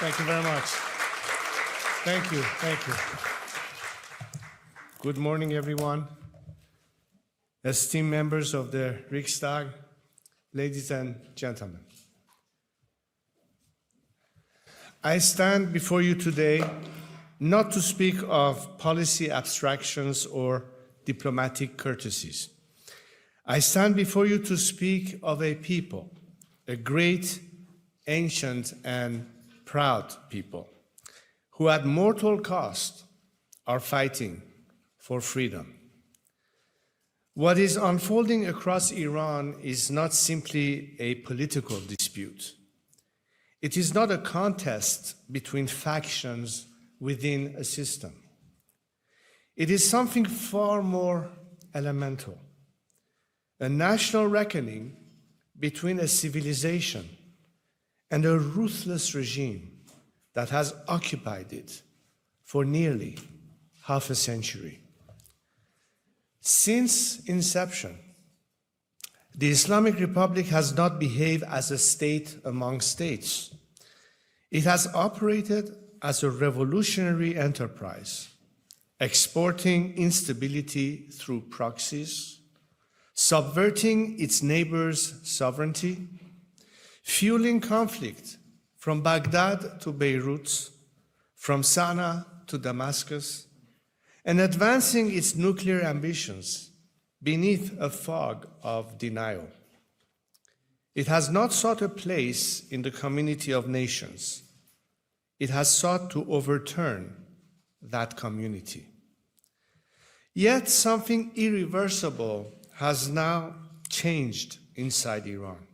Thank you very much. Thank you. Good morning, everyone. Esteemed members of the Riksdag, ladies and gentlemen. I stand before you today not to speak of policy abstractions or diplomatic courtesies. I stand before you to speak of a people, a great, ancient, and proud people, who at mortal cost are fighting for freedom. What is unfolding across Iran is not simply a political dispute. It is not a contest between factions within a system. It is something far more elemental, a national reckoning between a civilization and a ruthless regime that has occupied it for nearly half a century. Since inception, the Islamic Republic has not behaved as a state among states. It has operated as a revolutionary enterprise, exporting instability through proxies, subverting its neighbors' sovereignty, fueling conflict from Baghdad to Beirut, from Sana'a to Damascus, and advancing its nuclear ambitions beneath a fog of denial. It has not sought a place in the community of nations. It has sought to overturn that community. Yet something irreversible has now changed inside Iran.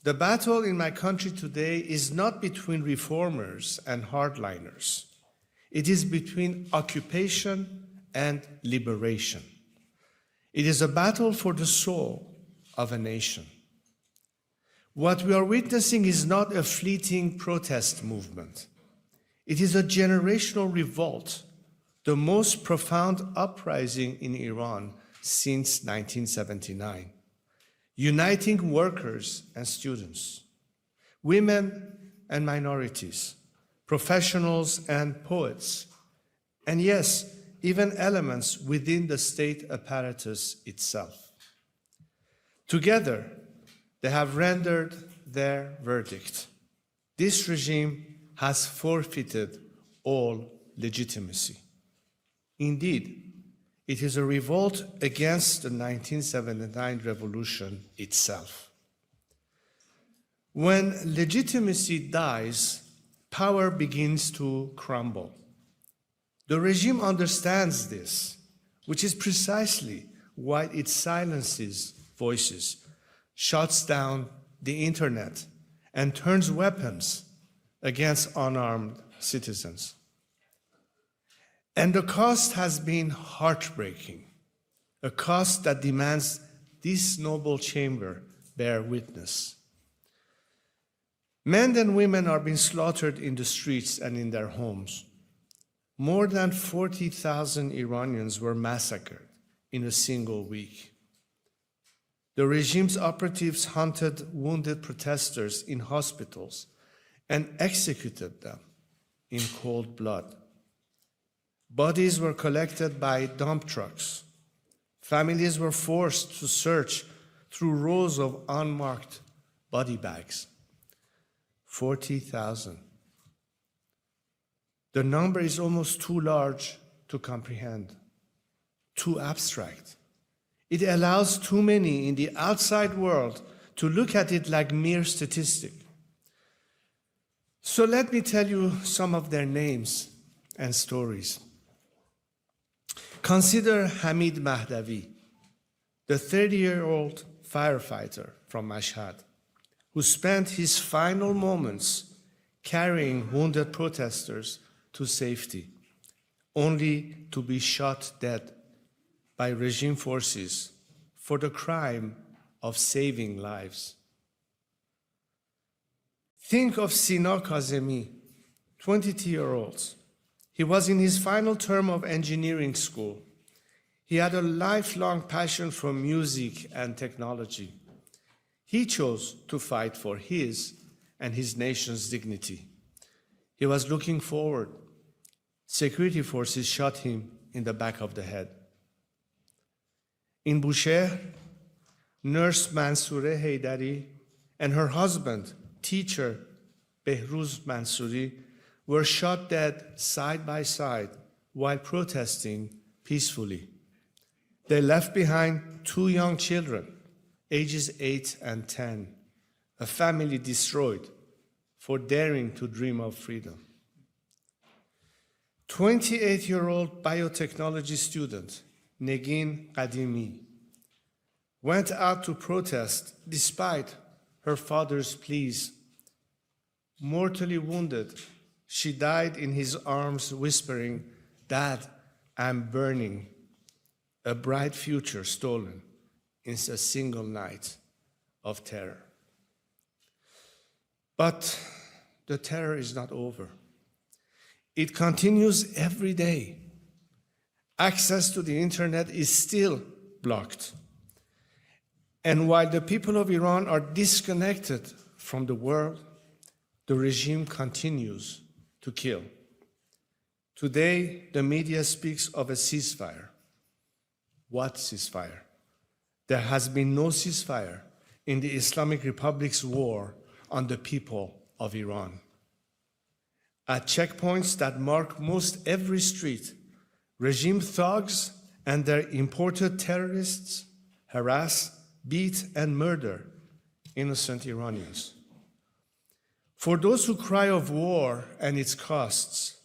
The battle in my country today is not between reformers and hardliners. It is between occupation and liberation. It is a battle for the soul of a nation. What we are witnessing is not a fleeting protest movement. It is a generational revolt, the most profound uprising in Iran since 1979, uniting workers and students, women and minorities, professionals and poets, and yes, even elements within the state apparatus itself. Together, they have rendered their verdict. This regime has forfeited all legitimacy. Indeed, it is a revolt against the 1979 revolution itself. When legitimacy dies, power begins to crumble. The regime understands this, which is precisely why it silences voices, shuts down the internet, and turns weapons against unarmed citizens. And the cost has been heartbreaking, a cost that demands this noble chamber bear witness. Men and women are being slaughtered in the streets and in their homes. More than 40,000 Iranians were massacred in a single week. The regime's operatives hunted wounded protesters in hospitals and executed them in cold blood. Bodies were collected by dump trucks. Families were forced to search through rows of unmarked body bags. 40,000. The number is almost too large to comprehend, too abstract. It allows too many in the outside world to look at it like mere statistic. So let me tell you some of their names and stories. Consider Hamid Mahdavi, the 30-year-old firefighter from Mashhad, who spent his final moments carrying wounded protesters to safety, only to be shot dead by regime forces for the crime of saving lives. Think of Sina Kazemi, 22-year-old. He was in his final term of engineering school. He had a lifelong passion for music and technology. He chose to fight for his and his nation's dignity. He was looking forward. Security forces shot him in the back of the head. In Bushehr, nurse Mansoure Haydari and her husband, teacher Behruz Mansouri, were shot dead side by side while protesting peacefully. They left behind 2 young children, ages 8 and 10, a family destroyed for daring to dream of freedom. 28-year-old biotechnology student Negin Qadimi went out to protest despite her father's pleas. Mortally wounded, she died in his arms whispering, "Dad, I'm burning." A bright future stolen in a single night of terror. But the terror is not over. It continues every day. Access to the internet is still blocked. And while the people of Iran are disconnected from the world, the regime continues to kill. Today, the media speaks of a ceasefire. What ceasefire? There has been no ceasefire in the Islamic Republic's war on the people of Iran. At checkpoints that mark most every street, regime thugs and their imported terrorists harass, beat, and murder innocent Iranians. For those who cry of war and its costs,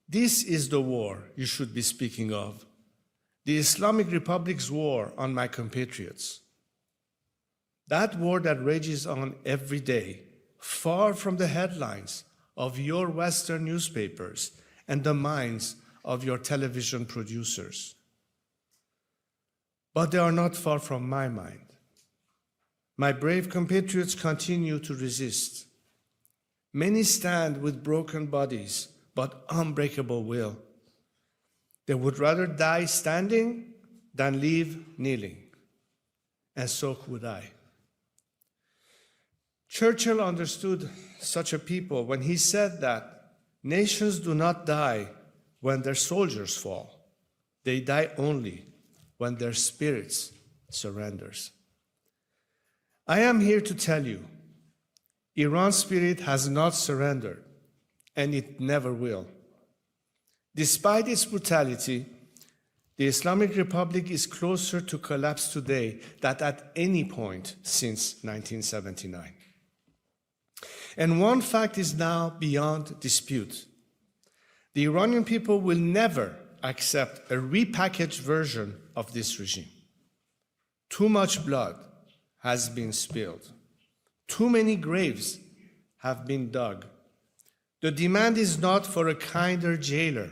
this is the war you should be speaking of, the Islamic Republic's war on my compatriots. That war that rages on every day, far from the headlines of your Western newspapers and the minds of your television producers. But they are not far from my mind. My brave compatriots continue to resist. Many stand with broken bodies, but unbreakable will. They would rather die standing than live kneeling. And so would I. Churchill understood such a people when he said that nations do not die when their soldiers fall. They die only when their spirits surrenders. I am here to tell you, Iran's spirit has not surrendered, and it never will. Despite its brutality, the Islamic Republic is closer to collapse today than at any point since 1979. And one fact is now beyond dispute. The Iranian people will never accept a repackaged version of this regime. Too much blood has been spilled. Too many graves have been dug. The demand is not for a kinder jailer.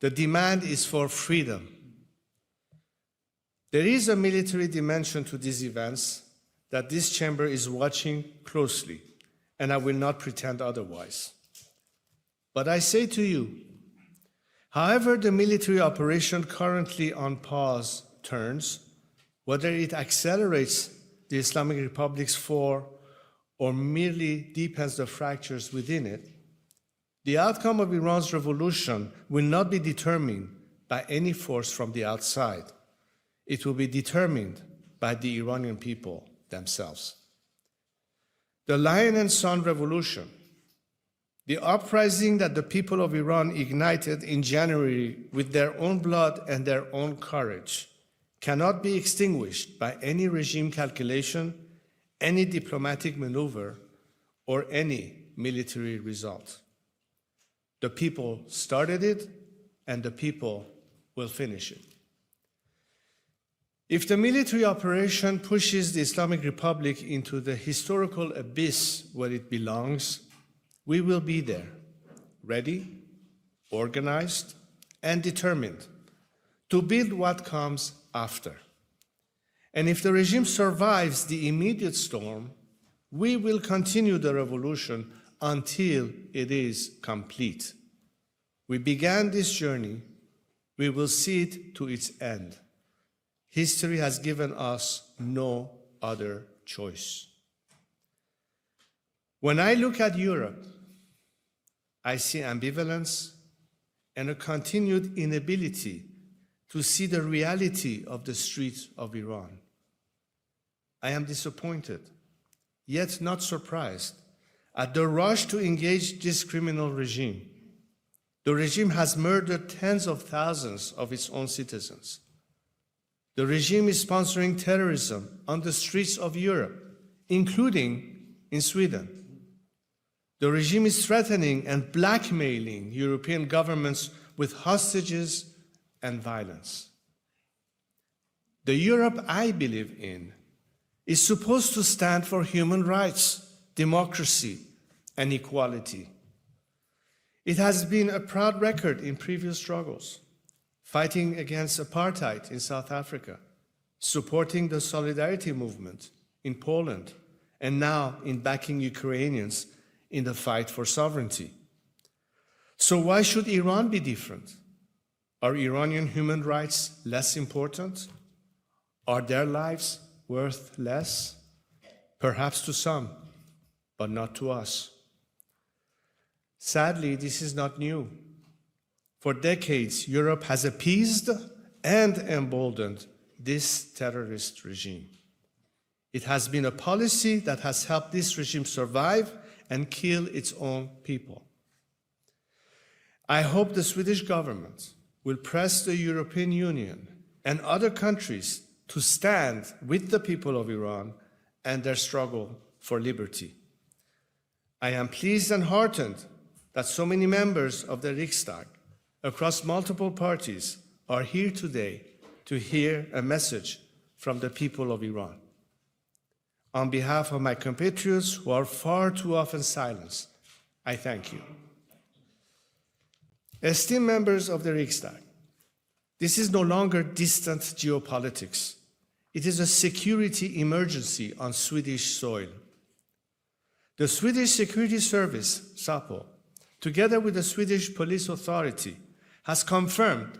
The demand is for freedom. There is a military dimension to these events that this chamber is watching closely, and I will not pretend otherwise. But I say to you, however the military operation currently on pause turns, whether it accelerates the Islamic Republic's fall or merely deepens the fractures within it, the outcome of Iran's revolution will not be determined by any force from the outside. It will be determined by the Iranian people themselves. The Lion and Sun Revolution, the uprising that the people of Iran ignited in January with their own blood and their own courage, cannot be extinguished by any regime calculation, any diplomatic maneuver, or any military result. The people started it, and the people will finish it. If the military operation pushes the Islamic Republic into the historical abyss where it belongs, we will be there, ready, organized, and determined to build what comes after. And if the regime survives the immediate storm, we will continue the revolution until it is complete. We began this journey, we will see it to its end. History has given us no other choice. When I look at Europe, I see ambivalence and a continued inability to see the reality of the streets of Iran. I am disappointed, yet not surprised, at the rush to engage this criminal regime. The regime has murdered tens of thousands of its own citizens. The regime is sponsoring terrorism on the streets of Europe, including in Sweden. The regime is threatening and blackmailing European governments with hostages and violence. The Europe I believe in is supposed to stand for human rights, democracy, and equality. It has been a proud record in previous struggles, fighting against apartheid in South Africa, supporting the Solidarity movement in Poland, and now in backing Ukrainians in the fight for sovereignty. So why should Iran be different? Are Iranian human rights less important? Are their lives worth less? Perhaps to some, but not to us. Sadly, this is not new. For decades, Europe has appeased and emboldened this terrorist regime. It has been a policy that has helped this regime survive and kill its own people. I hope the Swedish government will press the European Union and other countries to stand with the people of Iran and their struggle for liberty. I am pleased and heartened that so many members of the Riksdag across multiple parties are here today to hear a message from the people of Iran. On behalf of my compatriots who are far too often silenced, I thank you. Esteemed members of the Riksdag, this is no longer distant geopolitics. It is a security emergency on Swedish soil. The Swedish Security Service, SAPO, together with the Swedish Police Authority, has confirmed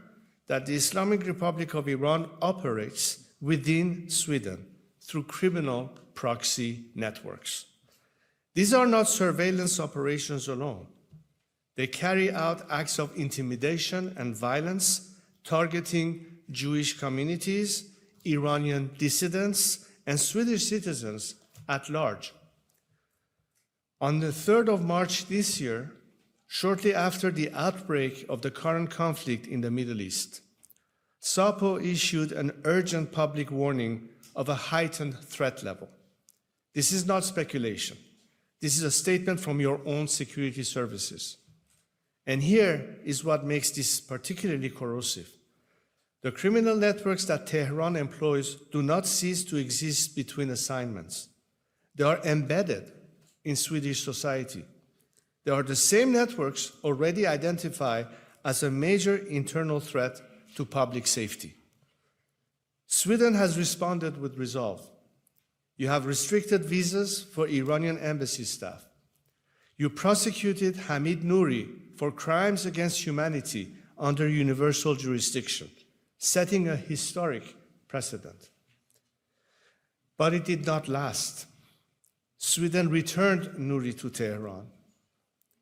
that the Islamic Republic of Iran operates within Sweden through criminal proxy networks. These are not surveillance operations alone. They carry out acts of intimidation and violence targeting Jewish communities, Iranian dissidents, and Swedish citizens at large. On the 3rd of March this year, shortly after the outbreak of the current conflict in the Middle East, SAPO issued an urgent public warning of a heightened threat level. This is not speculation. This is a statement from your own security services. And here is what makes this particularly corrosive. The criminal networks that Tehran employs do not cease to exist between assignments. They are embedded in Swedish society. They are the same networks already identified as a major internal threat to public safety. Sweden has responded with resolve. You have restricted visas for Iranian embassy staff. You prosecuted Hamid Nouri for crimes against humanity under universal jurisdiction, setting a historic precedent. But it did not last. Sweden returned Nouri to Tehran,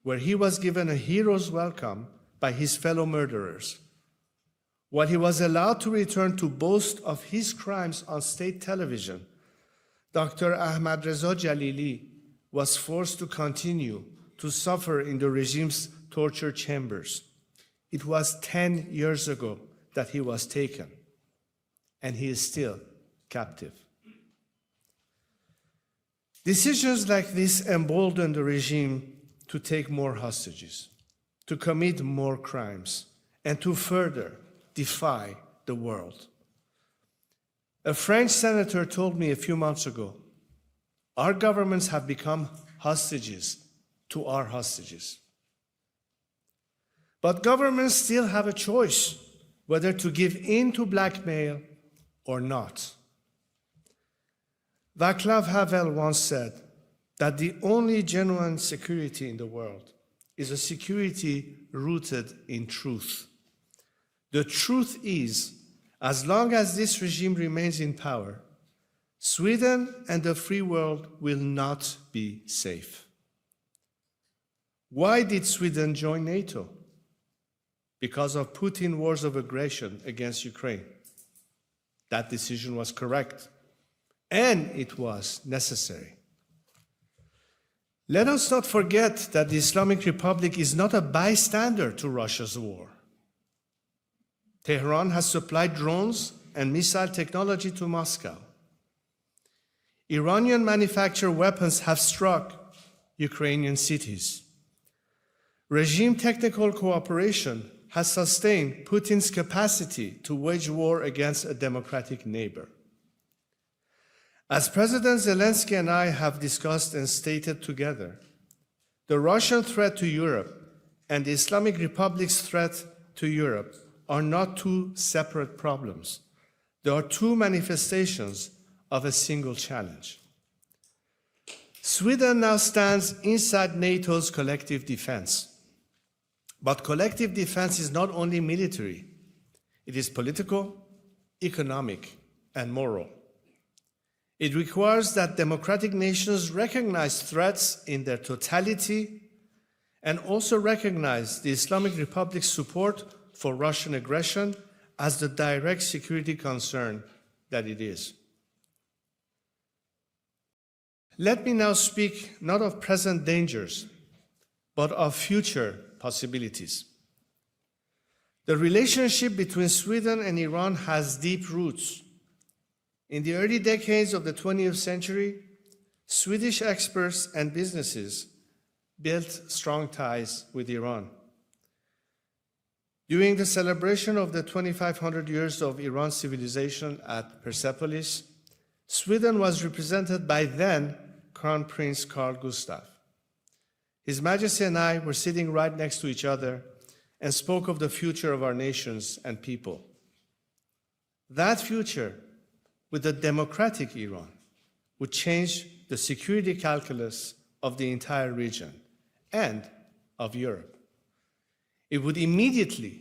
where he was given a hero's welcome by his fellow murderers. While he was allowed to return to boast of his crimes on state television, Dr. Ahmad Reza Jalili was forced to continue to suffer in the regime's torture chambers. It was 10 years ago that he was taken, and he is still captive. Decisions like this embolden the regime to take more hostages, to commit more crimes, and to further defy the world. A French senator told me a few months ago, our governments have become hostages to our hostages. But governments still have a choice whether to give in to blackmail or not. Václav Havel once said that the only genuine security in the world is a security rooted in truth. The truth is, as long as this regime remains in power, Sweden and the free world will not be safe. Why did Sweden join NATO? Because of Putin's wars of aggression against Ukraine. That decision was correct, and it was necessary. Let us not forget that the Islamic Republic is not a bystander to Russia's war. Tehran has supplied drones and missile technology to Moscow. Iranian manufactured weapons have struck Ukrainian cities. Regime technical cooperation has sustained Putin's capacity to wage war against a democratic neighbor. As President Zelensky and I have discussed and stated together, the Russian threat to Europe and the Islamic Republic's threat to Europe are not two separate problems. They are two manifestations of a single challenge. Sweden now stands inside NATO's collective defense. But collective defense is not only military, it is political, economic, and moral. It requires that democratic nations recognize threats in their totality and also recognize the Islamic Republic's support for Russian aggression as the direct security concern that it is. Let me now speak not of present dangers, but of future possibilities. The relationship between Sweden and Iran has deep roots. In the early decades of the 20th century, Swedish experts and businesses built strong ties with Iran. During the celebration of the 2500 years of Iran's civilization at Persepolis, Sweden was represented by then Crown Prince Carl Gustaf. His Majesty and I were sitting right next to each other and spoke of the future of our nations and people. That future, with a democratic Iran, would change the security calculus of the entire region and of Europe. It would immediately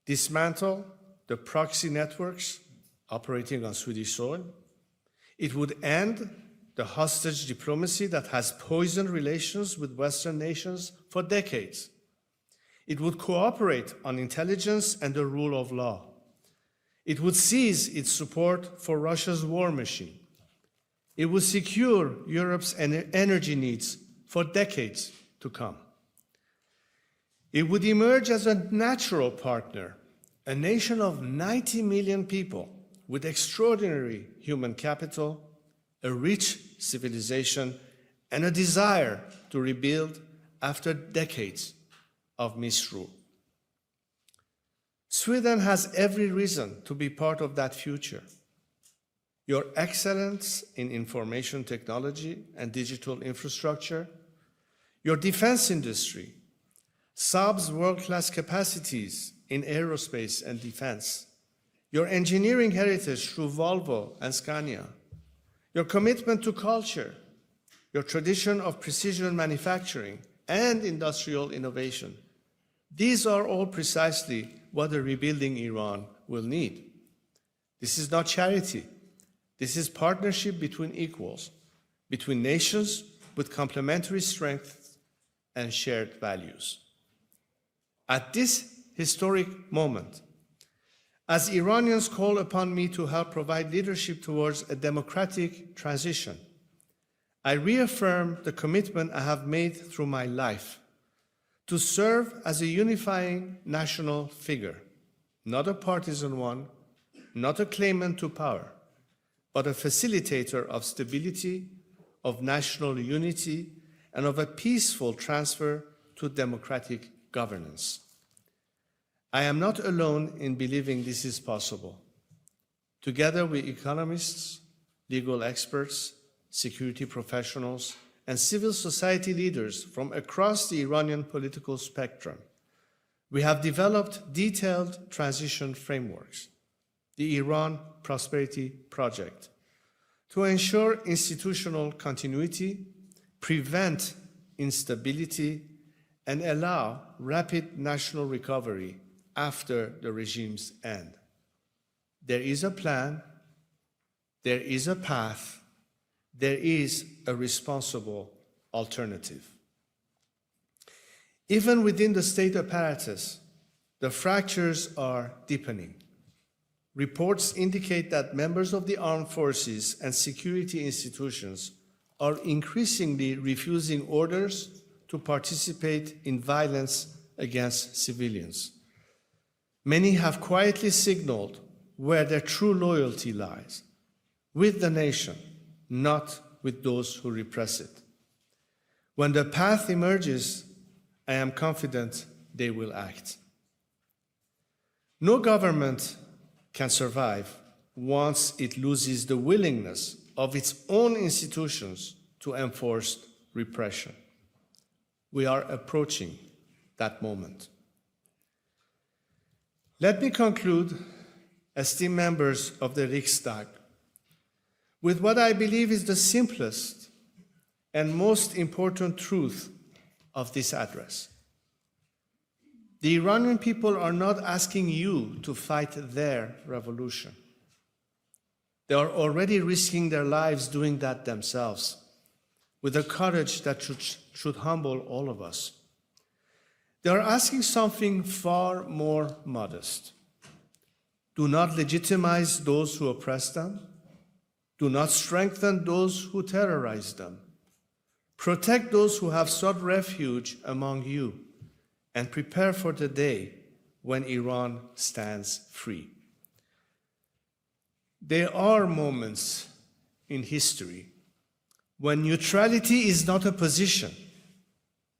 dismantle the proxy networks operating on Swedish soil. It would end the hostage diplomacy that has poisoned relations with Western nations for decades. It would cooperate on intelligence and the rule of law. It would cease its support for Russia's war machine. It would secure Europe's energy needs for decades to come. It would emerge as a natural partner, a nation of 90 million people with extraordinary human capital, a rich civilization, and a desire to rebuild after decades of misrule. Sweden has every reason to be part of that future. Your excellence in information technology and digital infrastructure, your defense industry, Saab's world-class capacities in aerospace and defense, your engineering heritage through Volvo and Scania, your commitment to culture, your tradition of precision manufacturing and industrial innovation. These are all precisely what a rebuilding Iran will need. This is not charity. This is partnership between equals, between nations with complementary strengths and shared values. At this historic moment, as Iranians call upon me to help provide leadership towards a democratic transition, I reaffirm the commitment I have made through my life to serve as a unifying national figure, not a partisan one, not a claimant to power, but a facilitator of stability, of national unity, and of a peaceful transfer to democratic governance. I am not alone in believing this is possible. Together with economists, legal experts, security professionals, and civil society leaders from across the Iranian political spectrum, we have developed detailed transition frameworks, the Iran Prosperity Project, to ensure institutional continuity, prevent instability, and allow rapid national recovery after the regime's end. There is a plan, there is a path, there is a responsible alternative. Even within the state apparatus, the fractures are deepening. Reports indicate that members of the armed forces and security institutions are increasingly refusing orders to participate in violence against civilians. Many have quietly signaled where their true loyalty lies, with the nation, not with those who repress it. When the path emerges, I am confident they will act. No government can survive once it loses the willingness of its own institutions to enforce repression. We are approaching that moment. Let me conclude, esteemed members of the Riksdag, with what I believe is the simplest and most important truth of this address. The Iranian people are not asking you to fight their revolution. They are already risking their lives doing that themselves, with a courage that should humble all of us. They are asking something far more modest. Do not legitimize those who oppress them. Do not strengthen those who terrorize them. Protect those who have sought refuge among you, and prepare for the day when Iran stands free. There are moments in history when neutrality is not a position,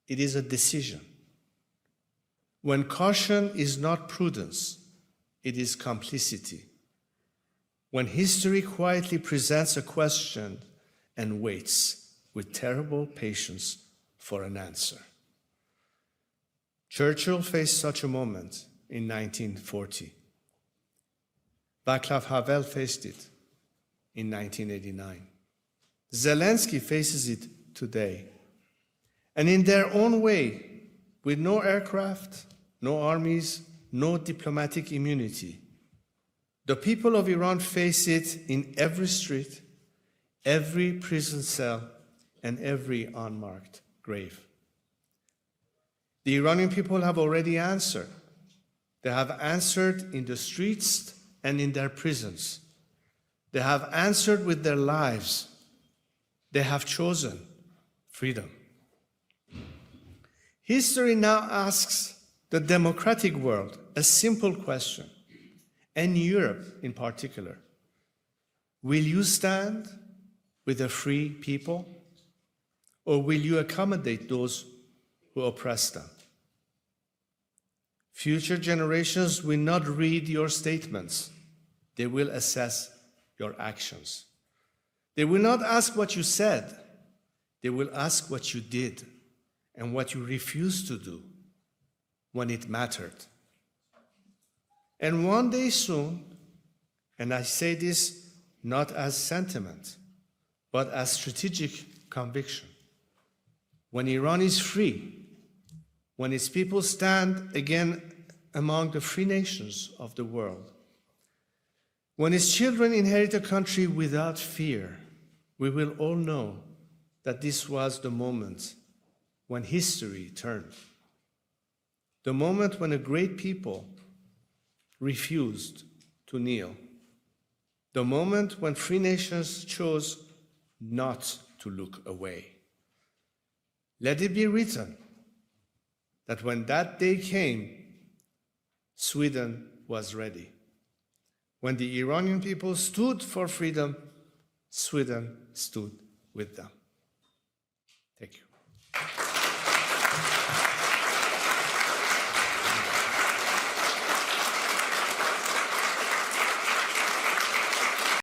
it is a decision. When caution is not prudence, it is complicity. When history quietly presents a question and waits with terrible patience for an answer. Churchill faced such a moment in 1940. Václav Havel faced it in 1989. Zelensky faces it today. And in their own way, with no aircraft, no armies, no diplomatic immunity, the people of Iran face it in every street, every prison cell, and every unmarked grave. The Iranian people have already answered. They have answered in the streets and in their prisons. They have answered with their lives. They have chosen freedom. History now asks the democratic world a simple question, and Europe in particular. Will you stand with a free people, or will you accommodate those who oppress them? Future generations will not read your statements. They will assess your actions. They will not ask what you said. They will ask what you did and what you refused to do when it mattered. And one day soon, and I say this not as sentiment, but as strategic conviction, when Iran is free, when its people stand again among the free nations of the world, when its children inherit a country without fear, we will all know that this was the moment when history turned. The moment when a great people refused to kneel. The moment when free nations chose not to look away. Let it be written that when that day came, Sweden was ready. When the Iranian people stood for freedom, Sweden stood with them. Thank you.